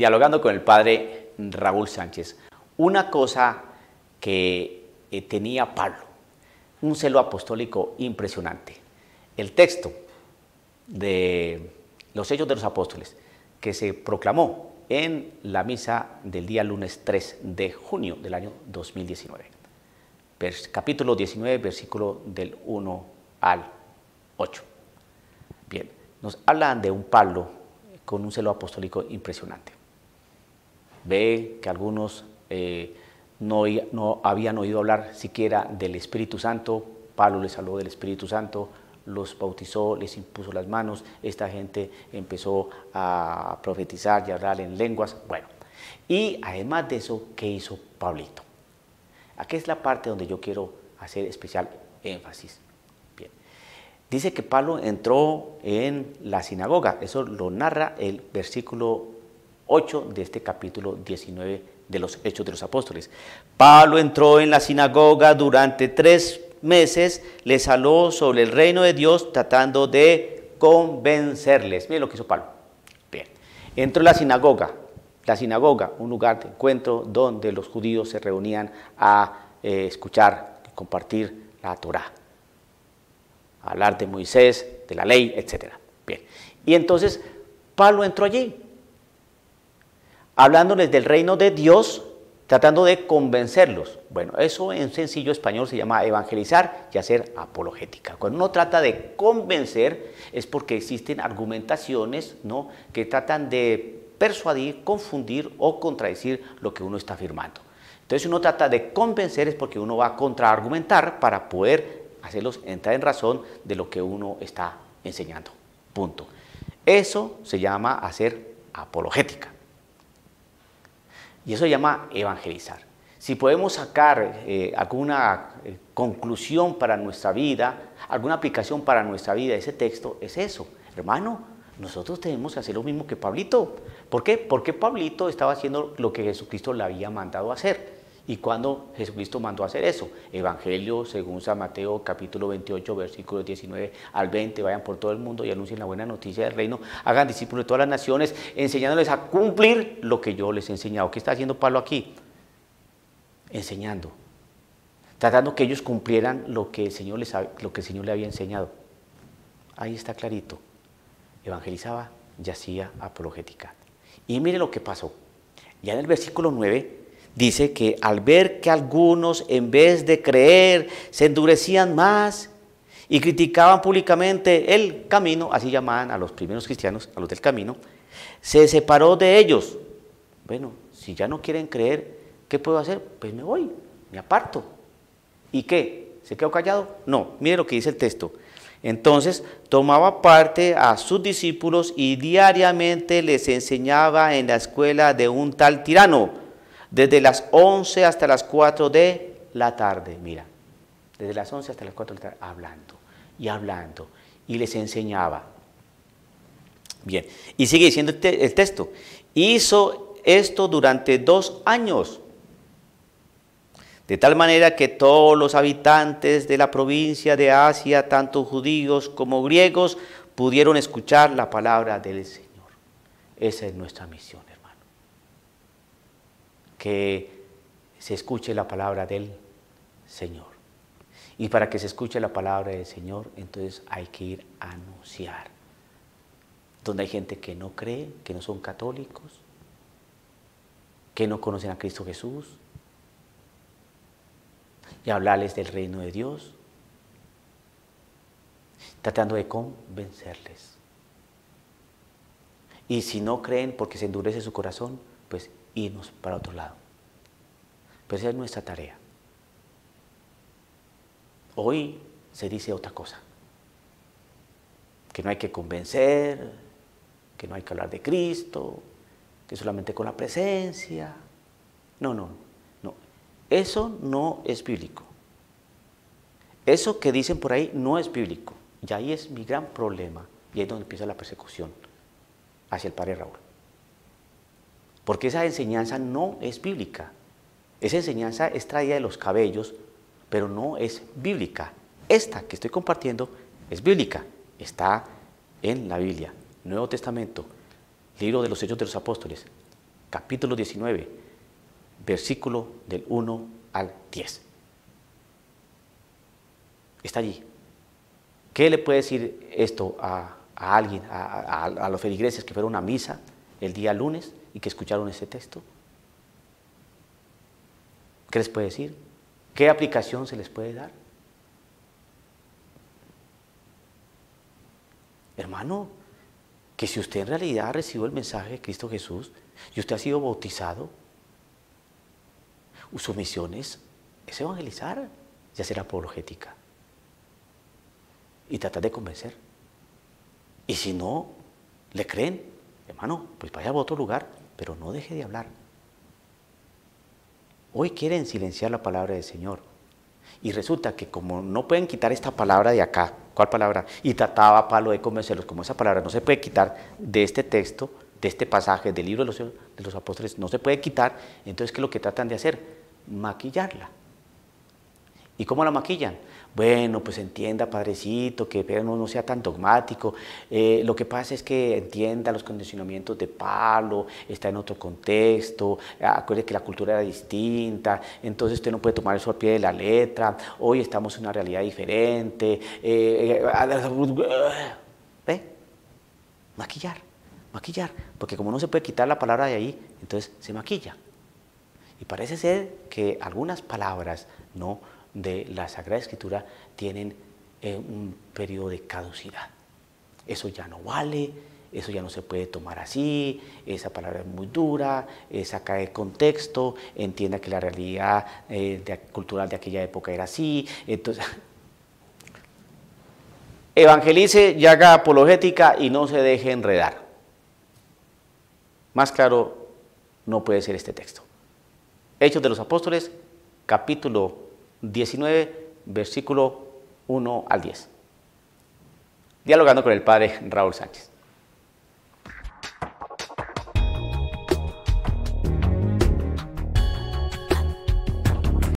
dialogando con el padre Raúl Sánchez. Una cosa que tenía Pablo, un celo apostólico impresionante. El texto de los Hechos de los Apóstoles que se proclamó en la misa del día lunes 3 de junio del año 2019. Capítulo 19, versículo del 1 al 8. Bien, nos hablan de un Pablo con un celo apostólico impresionante. Ve que algunos no habían oído hablar siquiera del Espíritu Santo. Pablo les habló del Espíritu Santo, los bautizó, les impuso las manos. Esta gente empezó a profetizar y a hablar en lenguas. Bueno, y además de eso, ¿qué hizo Pablito? Aquí es la parte donde yo quiero hacer especial énfasis. Bien. Dice que Pablo entró en la sinagoga. Eso lo narra el versículo 8 de este capítulo 19 de los Hechos de los Apóstoles. Pablo entró en la sinagoga durante 3 meses, les habló sobre el reino de Dios tratando de convencerles. Miren lo que hizo Pablo. Bien. Entró en la sinagoga, un lugar de encuentro donde los judíos se reunían a escuchar y compartir la Torá, a hablar de Moisés, de la ley, etc. Bien. Y entonces Pablo entró allí, hablándoles del reino de Dios, tratando de convencerlos. Bueno, eso en sencillo español se llama evangelizar y hacer apologética. Cuando uno trata de convencer es porque existen argumentaciones, ¿no?, que tratan de persuadir, confundir o contradecir lo que uno está afirmando. Entonces, uno trata de convencer es porque uno va a contraargumentar para poder hacerlos entrar en razón de lo que uno está enseñando. Punto. Eso se llama hacer apologética. Y eso se llama evangelizar. Si podemos sacar alguna conclusión para nuestra vida, alguna aplicación para nuestra vida de ese texto, es eso. Hermano, nosotros tenemos que hacer lo mismo que Pablito. ¿Por qué? Porque Pablito estaba haciendo lo que Jesucristo le había mandado a hacer. ¿Y cuándo Jesucristo mandó a hacer eso? Evangelio según San Mateo, capítulo 28, versículos 19 al 20. Vayan por todo el mundo y anuncien la buena noticia del reino. Hagan discípulos de todas las naciones, enseñándoles a cumplir lo que yo les he enseñado. ¿Qué está haciendo Pablo aquí? Enseñando. Tratando que ellos cumplieran lo que el Señor le había enseñado. Ahí está clarito. Evangelizaba y hacía apologética. Y mire lo que pasó. Ya en el versículo 9 dice que al ver que algunos en vez de creer se endurecían más y criticaban públicamente el camino, así llamaban a los primeros cristianos, a los del camino, se separó de ellos. Bueno, si ya no quieren creer, ¿qué puedo hacer? Pues me voy, me aparto. ¿Y qué? ¿Se quedó callado? No, mire lo que dice el texto. Entonces tomaba parte a sus discípulos y diariamente les enseñaba en la escuela de un tal tirano, desde las 11 hasta las 4 de la tarde. Mira, desde las 11 hasta las 4 de la tarde, hablando, y les enseñaba. Bien, y sigue diciendo el texto, hizo esto durante 2 años. De tal manera que todos los habitantes de la provincia de Asia, tanto judíos como griegos, pudieron escuchar la palabra del Señor. Esa es nuestra misión, hermano. Que se escuche la palabra del Señor. Y para que se escuche la palabra del Señor, entonces hay que ir a anunciar. Donde hay gente que no cree, que no son católicos, que no conocen a Cristo Jesús, y hablarles del reino de Dios, tratando de convencerles. Y si no creen porque se endurece su corazón, pues irnos para otro lado. Pero esa es nuestra tarea. Hoy se dice otra cosa, que no hay que convencer, que no hay que hablar de Cristo, que solamente con la presencia. No. Eso no es bíblico. Eso que dicen por ahí no es bíblico. Y ahí es mi gran problema. Y ahí es donde empieza la persecución hacia el padre Raúl. Porque esa enseñanza no es bíblica. Esa enseñanza es traída de los cabellos, pero no es bíblica. Esta que estoy compartiendo es bíblica. Está en la Biblia, Nuevo Testamento, libro de los Hechos de los Apóstoles. capítulo 19, versículo del 1 al 10. Está allí. ¿Qué le puede decir esto a alguien, a los feligreses que fueron a misa el día lunes y que escucharon ese texto? ¿Qué les puede decir? ¿Qué aplicación se les puede dar? Hermano, que si usted en realidad recibió el mensaje de Cristo Jesús y usted ha sido bautizado, su misión es evangelizar y hacer apologética y tratar de convencer. Y si no le creen, hermano, pues vaya a otro lugar, pero no deje de hablar. Hoy quieren silenciar la palabra del Señor. Y resulta que como no pueden quitar esta palabra de acá, ¿cuál palabra? Y trataba Pablo de convencerlos, como esa palabra no se puede quitar de este texto, de este pasaje del libro de los apóstoles, no se puede quitar, entonces ¿qué es lo que tratan de hacer? Maquillarla. ¿Y cómo la maquillan? Bueno, pues entienda, padrecito, que no sea tan dogmático. Lo que pasa es que entienda los condicionamientos de Pablo, está en otro contexto, acuerde que la cultura era distinta, entonces usted no puede tomar eso al pie de la letra, hoy estamos en una realidad diferente. Maquillar, porque como no se puede quitar la palabra de ahí, entonces se maquilla. Y parece ser que algunas palabras, ¿no?, de la Sagrada Escritura tienen un periodo de caducidad. Eso ya no vale, eso ya no se puede tomar así, esa palabra es muy dura, saca de contexto, entienda que la realidad cultural de aquella época era así. Entonces, evangelice y haga apologética y no se deje enredar. Más claro no puede ser este texto. Hechos de los Apóstoles, capítulo 19, versículo 1 al 10. Dialogando con el padre Raúl Sánchez.